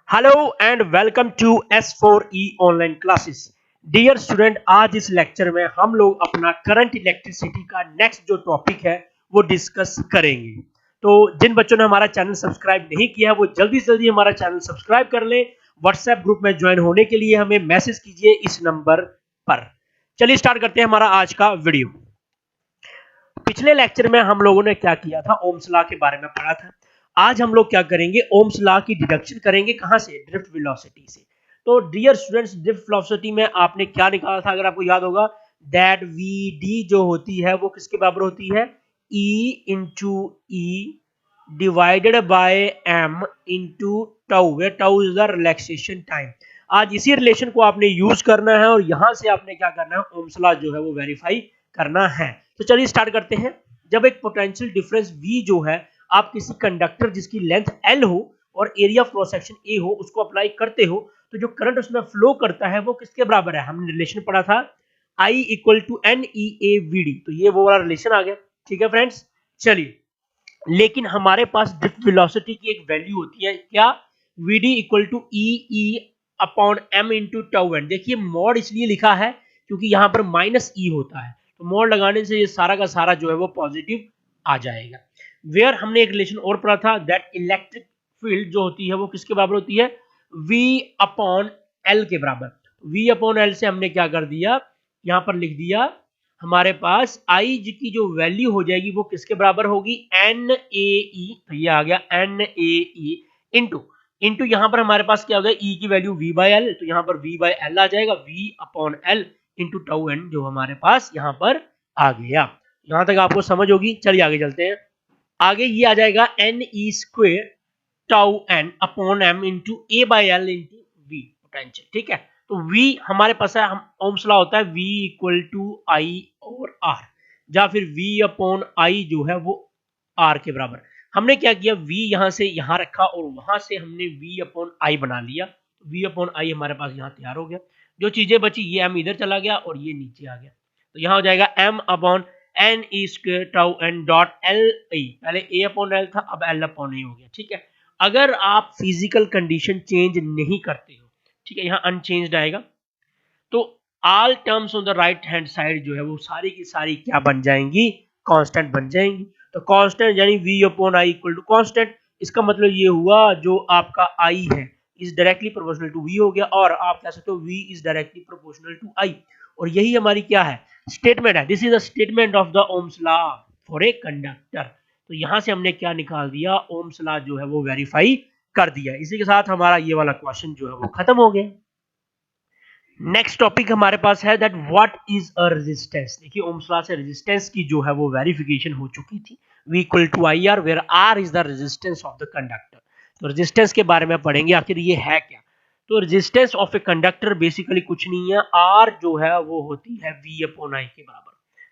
Hello and welcome to S4E online classes. Dear student, आज इस lecture में हम लोग अपना करंट इलेक्ट्रिसिटी का नेक्स्ट जो टॉपिक है वो डिस्कस करेंगे। तो जिन बच्चों ने हमारा चैनल सब्सक्राइब नहीं किया है वो जल्दी से जल्दी हमारा चैनल सब्सक्राइब कर लें। व्हाट्सएप ग्रुप में ज्वाइन होने के लिए हमें मैसेज कीजिए इस नंबर पर। चलिए स्टार्ट करते हैं हमारा आज का वीडियो। पिछले लेक्चर में हम लोगों ने क्या किया था, ओम्स लॉ के बारे में पढ़ा था। आज हम लोग क्या करेंगे, ओम्स लॉ की डिडक्शन करेंगे। कहां से? ड्रिफ्ट वेलोसिटी से। तो डियर स्टूडेंट्स, ड्रिफ्ट वेलोसिटी में आपने क्या निकाला था, अगर आपको याद होगा, दैट वी डी जो होती है वो किसके बराबर होती है? E into E divided by M into tau, where tau is the relaxation time. आज इसी रिलेशन को आपने यूज करना है और यहां से आपने क्या करना है, ओम्स लॉ जो है वो वेरीफाई करना है। तो चलिए स्टार्ट करते हैं। जब एक पोटेंशियल डिफरेंस V जो है आप किसी कंडक्टर जिसकी लेंथ L हो और area of cross section A हो उसको अप्लाई करते हो, तो जो करंट उसमें फ्लो करता है वो किसके बराबर है? हमने रिलेशन पढ़ा था I इक्वल टू NEAVD। तो ये वो वाला रिलेशन आ गया। ठीक है फ्रेंड्स, चलिए। लेकिन हमारे पास ड्रिफ्ट वेलोसिटी की एक वैल्यू होती है, क्या? VD equal to E upon M into tau N. देखिए मॉड इसलिए लिखा है क्योंकि यहां पर माइनस E होता है, तो मॉड लगाने से ये सारा का सारा जो है वो पॉजिटिव आ जाएगा। वेयर हमने एक रिलेशन और पढ़ा था, दैट इलेक्ट्रिक फील्ड जो होती है वो किसके बराबर होती है? V अपॉन L के बराबर। V अपॉन L से हमने क्या कर दिया, यहां पर लिख दिया हमारे पास I की जो वैल्यू हो जाएगी वो किसके बराबर होगी? NAE। तो ये आ गया NAE इंटू इंटू यहां पर हमारे पास क्या हो गया, E की वैल्यू V बाय L, तो यहां पर V बाय L आ जाएगा, V upon L into tau N जो हमारे पास यहां पर आ गया। यहां तक आपको समझ होगी। चलिए आगे चलते हैं। आगे ये आ जाएगा NE square tau N upon M into A by L into V potential. ठीक है, तो V हमारे पास है, हम ओम्स लॉ होता है V इक्वल टू I और R, या फिर V अपॉन I जो है वो R के बराबर। हमने क्या किया, V यहां से यहां रखा और वहां से हमने V अपॉन I बना लिया। V अपॉन I हमारे पास यहां तैयार हो गया। जो चीजें बची, ये M इधर चला गया और ये नीचे आ गया, तो यहां हो जाएगा M upon N E square tau N dot L E. पहले A अपॉन L था, अब L अपॉन A हो गया। ठीक है, अगर आप फिजिकल कंडीशन चेंज नहीं करते हो, ठीक है, यहाँ अनचेंज्ड आएगा, तो all terms on the right hand side जो है वो सारी की सारी क्या बन जाएंगी? कांस्टेंट बन जाएंगी। तो कांस्टेंट यानी V upon I equal to constant. इसका मतलब ये हुआ जो आपका I है is directly proportional to V हो गया, और आप कह सकते हो V is directly proportional to I। और यही हमारी क्या है? स्टेटमेंट है। This is a statement of the Ohm's law for a conductor. तो यहां से हमने क्या निकाल दिया, ओम्स लॉ जो है वो वेरीफाई कर दिया। इसी के साथ हमारा ये वाला क्वेश्चन जो है वो खत्म हो गया। नेक्स्ट टॉपिक हमारे पास है that what is a resistance. देखिए ओम्स लॉ से रेजिस्टेंस की जो है वो वेरिफिकेशन हो चुकी थी। V equal to IR where R is the resistance of the conductor. तो रेजिस्टेंस के बारे में पढ़ेंगे, आखिर ये है क्या। तो resistance of a conductor basically कुछ नहीं है, R जो है वो होती है V अपॉन I के बराबर,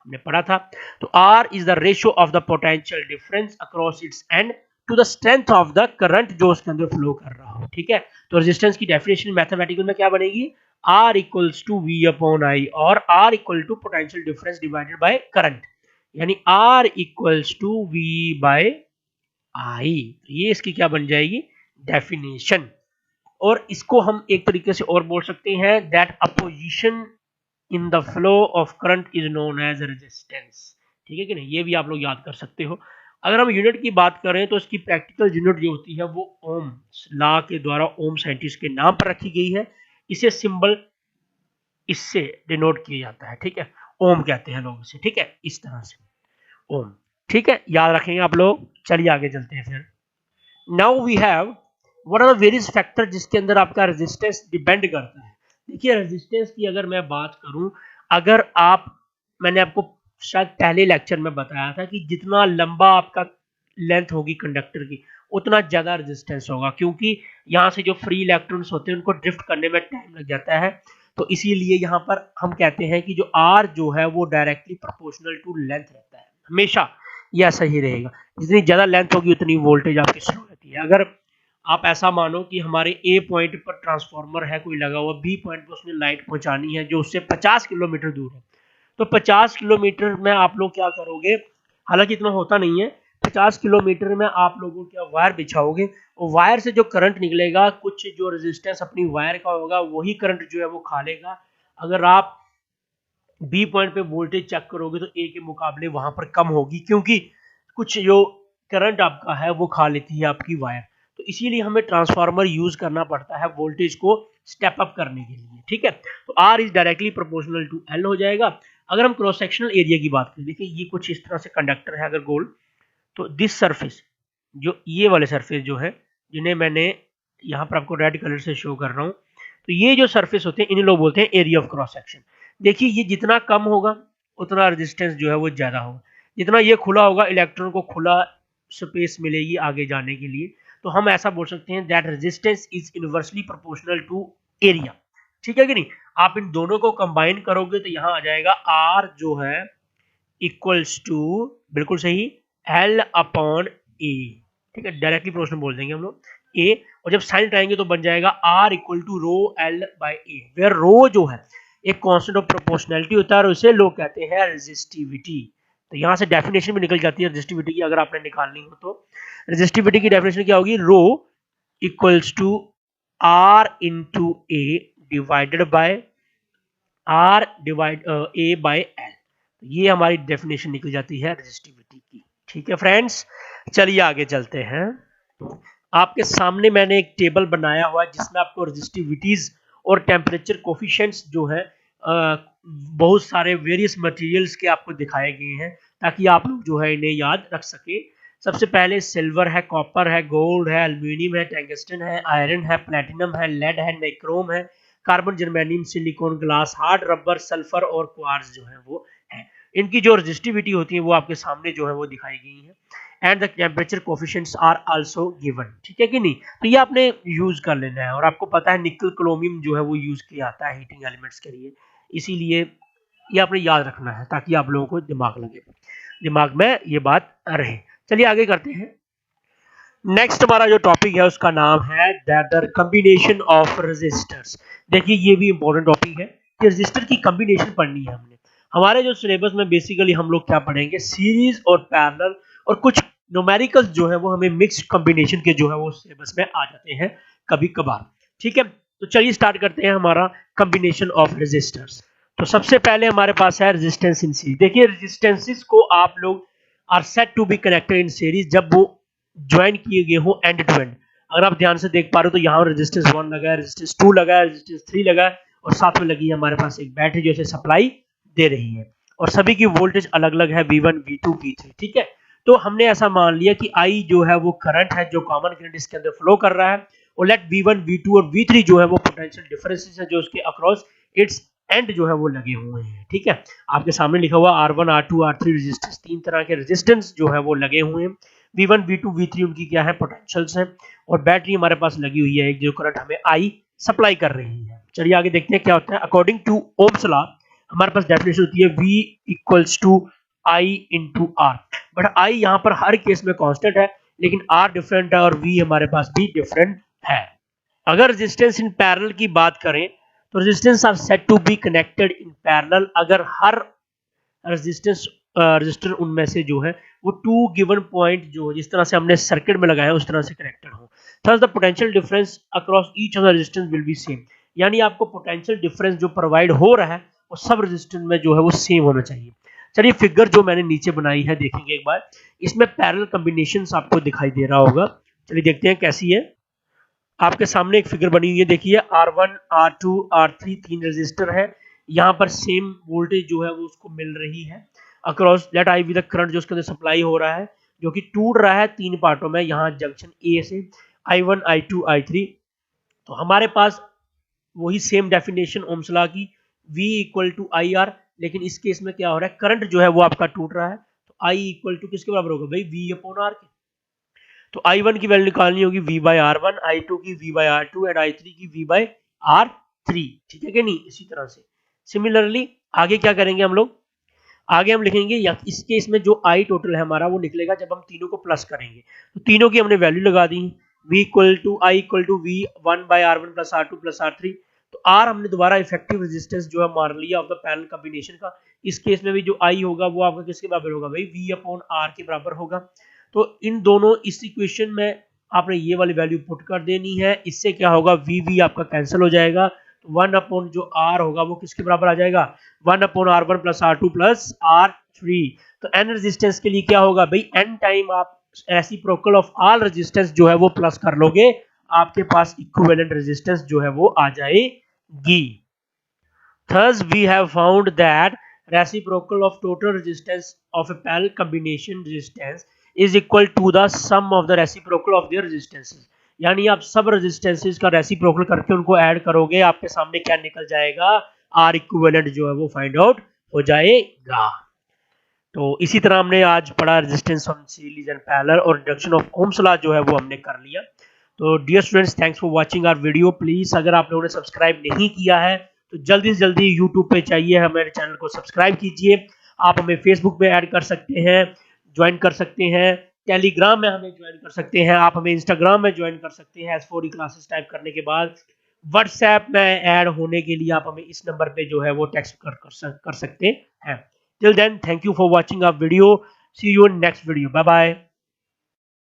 हमने पढ़ा था। तो R is the ratio of the potential difference across its end to the strength of the current जो उसके अंदर फ्लो कर रहा हो। ठीक है, तो रेजिस्टेंस की डेफिनेशन मैथमेटिकल में क्या बनेगी? R equals to V upon I, और R equal to potential difference divided by current, यानी R equals to V by I। ये इसकी क्या बन जाएगी? डेफिनेशन। और इसको हम एक तरीके से और बोल सकते हैं that opposition in the flow of current is known as resistance. ठीक है कि नहीं, ये भी आप लोग याद कर सकते हो। अगर हम यूनिट की बात करें तो इसकी प्रैक्टिकल यूनिट जो होती है वो ओम लॉ के द्वारा ओम साइंटिस्ट के नाम पर रखी गई है। इसे सिंबल इससे डिनोट किया जाता है। ठीक है, ओम कहते हैं लोग इसे। ठीक है, इस तरह से ओम। ठीक है, याद रखेंगे आप लोग। चलिए आगे चलते हैं फिर। Now we have what are the various factor जिसके अंदर आपका रेजिस्टेंस डिपेंड करता है। देखिए रेजिस्टेंस की अगर मैं बात करूं, अगर आप, मैंने आपको शायद पहले लेक्चर में बताया था कि जितना लंबा आपका लेंथ होगी कंडक्टर की उतना ज्यादा रेजिस्टेंस होगा, क्योंकि यहाँ से जो फ्री इलेक्ट्रॉन्स होते हैं उनको ड्रिफ्ट करने में टाइम लग जाता है। तो इसीलिए यहाँ पर हम कहते हैं कि जो R जो है वो डायरेक्टली प्रोपोर्शनल टू लेंथ रहता है, हमेशा ये ऐसा ही रहेगा। जितनी ज्यादा लेंथ होगी उतनी वोल्टेज आपकी स्लो रहती है। अगर आप ऐसा मानो कि हमारे A पॉइंट पर ट्रांसफार्मर है कोई लगा हुआ, B पॉइंट पर उसने लाइट पहुंचानी है जो उससे 50 किलोमीटर दूर है, तो 50 किलोमीटर में आप लोग क्या करोगे, हालांकि इतना होता नहीं है, 50 किलोमीटर में आप लोगों क्या वायर बिछाओगे, और वायर से जो करंट निकलेगा, कुछ जो रेजिस्टेंस अपनी वायर का होगा वही करंट जो है वो खा लेगा। अगर आप बी पॉइंट पे वोल्टेज चेक करोगे तो ए के मुकाबले वहां पर कम होगी, क्योंकि कुछ जो करंट आपका है वो खा लेती है आपकी वायर। तो इसीलिए हमें ट्रांसफार्मर यूज करना पड़ता है वोल्टेज को स्टेप अप करने के लिए, ठीक है। तो R is directly proportional to L हो जाएगा। अगर हम क्रॉस सेक्शनल एरिया की बात करें, देखिए ये कुछ इस तरह से कंडक्टर है अगर गोल, तो दिस सरफेस, जो ये वाले सरफेस जो है, जिन्हें मैंने यहाँ पर आपको रेड कलर से शो कर रहा हूँ, तो ये जो सरफेस होते हैं इन्हें लोग बोलते हैं एरिया ऑफ क्रॉस सेक्शन। देखिए ये जितना कम होगा उतना रेजिस्टेंस जो है वो ज्यादा होगा। जितना ये खुला होगा, इलेक्ट्रॉन को खुला स्पेस मिलेगी आगे जाने के लिए, तो हम ऐसा बोल सकते हैं that resistance is inversely proportional to area, ठीक है कि नहीं। आप इन दोनों को कंबाइन करोगे तो यहाँ आ जाएगा आर जो है इक्वल्स टू, बिल्कुल सही, एल अपॉन ए, ठीक है, डायरेक्टली प्रोपोर्शनल बोल देंगे हम लोग ए, और जब साइन हटाएंगे तो बन जाएगा R equal to rho L by A, where rho जो है एक कांस्टेंट ऑफ प्रोपोर्शनैलिटी होता है और उसे लोग कहते हैं रेजिस्टिविटी। तो यहाँ से डेफिनेशन भी निकल जाती है रेजिस्टिविटी की, अगर आपने निकालनी हो तो। रेजिस्टिविटी की डेफिनेशन क्या होगी, rho equals to R into A divided by R divide A by L. ये हमारी डेफिनेशन निकल जाती है रेजिस्टिविटी की, ठीक है फ्रेंड्स। चलिए आगे चलते हैं। आपके सामने मैंने एक टेबल बनाया हुआ है जिसमें आपको रेजिस्टिविटीज और टेम्परेचर कोफिशिएंट्स जो है बहुत सारे वेरियस मटेरियल्स के आपको दिखाए गए हैं, ताकि आप लोग जो है इन्हें याद रख सके। सबसे पहले सिल्वर है, कॉपर है, गोल्ड है, एल्यूमिनियम है, टंगस्टन है, आयरन है, प्लेटिनम है, लेड है, नाइक्रोम है, carbon, germanium, silicon, glass, hard rubber, sulphur और क्वार्ट्ज जो है वो है। इनकी जो रेजिस्टिविटी होती है वो आपके सामने जो है वो दिखाई गई है। And the temperature coefficients are also given, ठीक है कि नहीं। तो ये आपने यूज कर लेना है, और आपको पता है निकल क्रोमियम जो है वो यूज किया जाता है हीटिंग एलिमेंट्स के लिए, इसीलिए ये आपने याद रखना है ताकि आप लोगों को दिमाग में ये बात रहे। चलिए आगे करते हैं। नेक्स्ट हमारा जो टॉपिक है उसका नाम है दैट कॉम्बिनेशन ऑफ रेजिस्टर्स। देखिए ये भी इंपॉर्टेंट टॉपिक है कि रेजिस्टर की कॉम्बिनेशन पढ़नी है हमने। हमारे जो सिलेबस में बेसिकली हम लोग क्या पढ़ेंगे, सीरीज और पैरेलल, और कुछ न्यूमेरिकल्स जो है वो हमें मिक्स्ड कॉम्बिनेशन के जो है वो सिलेबस में आ जाते हैं कभी कभार, ठीक है। तो चलिए स्टार्ट करते हैं हमारा कॉम्बिनेशन ऑफ रेजिस्टर्स। तो सबसे पहले हमारे पास है रेजिस्टेंस इन सीरीज। देखिए रेजिस्टेंसेस को आप लोग are set to be connected in series जब वो ज्वाइन किए गए हो एंड टू एंड। अगर आप ध्यान से देख पा रहे हो तो यहाँ रेजिस्टेंस 1 लगा है, रेजिस्टेंस 2 लगा है, रेजिस्टेंस 3 लगा है, और साथ में लगी है हमारे पास एक बैटरी जो इसे सप्लाई दे रही है, और सभी की वोल्टेज अलग अलग है V1, V2, V3, ठीक है। तो हमने ऐसा मान लिया कि I जो है वो करंट है जो कॉमन करंट इसके अंदर फ्लो कर रहा है, और लेट V1, V2 और V3 जो है वो पोटेंशियल डिफरेंसेस है जो उसके अक्रॉस इट्स एंड जो है वो लगे हुए हैं, ठीक है। आपके सामने लिखा हुआ R1, R2, R3 रेजिस्टेंस, तीन तरह के रेजिस्टेंस जो है वो लगे हुए हैं। V1, V2, V3 उनकी क्या है, पोटेंशियल्स हैं, और बैटरी हमारे पास लगी हुई है एक जो करंट हमें I सप्लाई कर रही है। चलिए आगे देखते हैं क्या होता है। अकॉर्डिंग टू ओम्स लॉ हमारे पास डेफिनेशन होती है V equals to I into R, but I यहाँ पर हर केस में कांस्टेंट है, लेकिन R डिफरेंट है और V हमारे पास भी डिफरेंट है। अगर रेजिस्टेंस इन पैरेलल की बात करें तो resistance are set to be connected in parallel अगर हर रजिस्टर उनमें से जो है वो टू गिवन पॉइंट जो जिस तरह से हमने सर्किट में लगाया है उस तरह से कनेक्टेड हो। Thus the potential difference across each of the resistance will be same, यानी आपको पोटेंशियल डिफरेंस जो प्रोवाइड हो रहा है वो सब रेजिस्टेंस में जो है वो सेम होना चाहिए। चलिए फिगर जो मैंने नीचे बनाई है देखेंगे एक बार, इसमें पैरेलल कॉम्बिनेशंस आपको दिखाई दे रहा होगा। चलिए देखते हैं कैसी है। आपके सामने एक फिगर बनी हुई है, देखिए R1, R2, R3 तीन रेजिस्टर है, यहाँ पर सेम वोल्टेज जो है वो उसको मिल रही है across let I be the current जो उसके अंदर सप्लाई हो रहा है, जो कि टूट रहा है तीन पार्टों में, यहाँ जंक्शन ए से I1, I2, I3। तो हमारे पास वही सेम डेफिनेशन ओम्स लॉ की V equal to I R, लेकिन इस केस में क्या हो रहा है, करंट जो है वो आपका टूट रहा है, तो I इक्वल टू किसके बराबर होगा भाई, V अपॉन आर के। तो I1 की वैल्यू निकालनी होगी V बाई R1, I2 की V by R2 and I3 की V बाई R3, ठीक है कि नहीं। इसी तरह से सिमिलरली आगे क्या करेंगे हम लोग, आगे हम लिखेंगे या इस केस में जो I टोटल है हमारा वो निकलेगा जब हम तीनों को प्लस करेंगे। तो तीनों की हमने वैल्यू लगा दी, V equal to I equal to V1 by R1 plus R2 plus R3। तो R हमने दोबारा इफेक्टिव रेजिस्टेंस जो है मान लिया ऑफ द पैरेलल कॉम्बिनेशन का। इस केस में भी जो I होगा वो आपका किसके बराबर होगा भाई, V अपॉन R के बराबर होगा। तो इन दोनों इस इक्वेशन में आपने ये वाली वैल्यू पुट कर देनी है। इससे क्या होगा, वी आपका कैंसिल हो जाएगा, तो 1 अपॉन जो आर होगा वो किसके बराबर आ जाएगा, 1 upon R1 plus R2 plus R3। तो एन रेजिस्टेंस के लिए क्या होगा भाई, एन टाइम आप रेसिप्रोकल ऑफ ऑल रेजिस्टेंस जो है वो प्लस कर लोगे, आपके पास इक्विवेलेंट रेजिस्टेंस जो है वो आ जाएगी। Thus we have found that reciprocal of total resistance of a parallel combination resistance is equal to the sum of the reciprocal of their resistances। यानी आप सब रेजिस्टेंसेस का रेसिप्रोकल करके उनको ऐड करोगे, आपके सामने क्या निकल जाएगा, आर इक्विवेलेंट जो है वो फाइंड आउट हो जाएगा। तो इसी तरह हमने आज पढ़ा resistance of series and parallel और इंडक्शन ऑफ ओम्स लॉ जो है वो हमने कर लिया। तो dear students, thanks for watching our video. Please अगर आप लोगों ने सब्सक्राइब नहीं किया है तो जल्दी से जल्दी यूट्यूब पे चाहिए हमारे चैनल को सब्सक्राइब कीजिए। आप हमें फेसबुक पे ऐड कर सकते हैं, ज्वाइन कर सकते हैं, टेलीग्राम में हमें ज्वाइन कर सकते हैं, आप हमें इंस्टाग्राम में ज्वाइन कर सकते हैं। S4E क्लासेस टाइप करने के बाद व्हाट्सएप में ऐड होने के लिए आप हमें इस नंबर पे जो है वो टेक्स्ट कर सकते हैं। Till then, thank you for watching our video. See you in next video. Bye bye.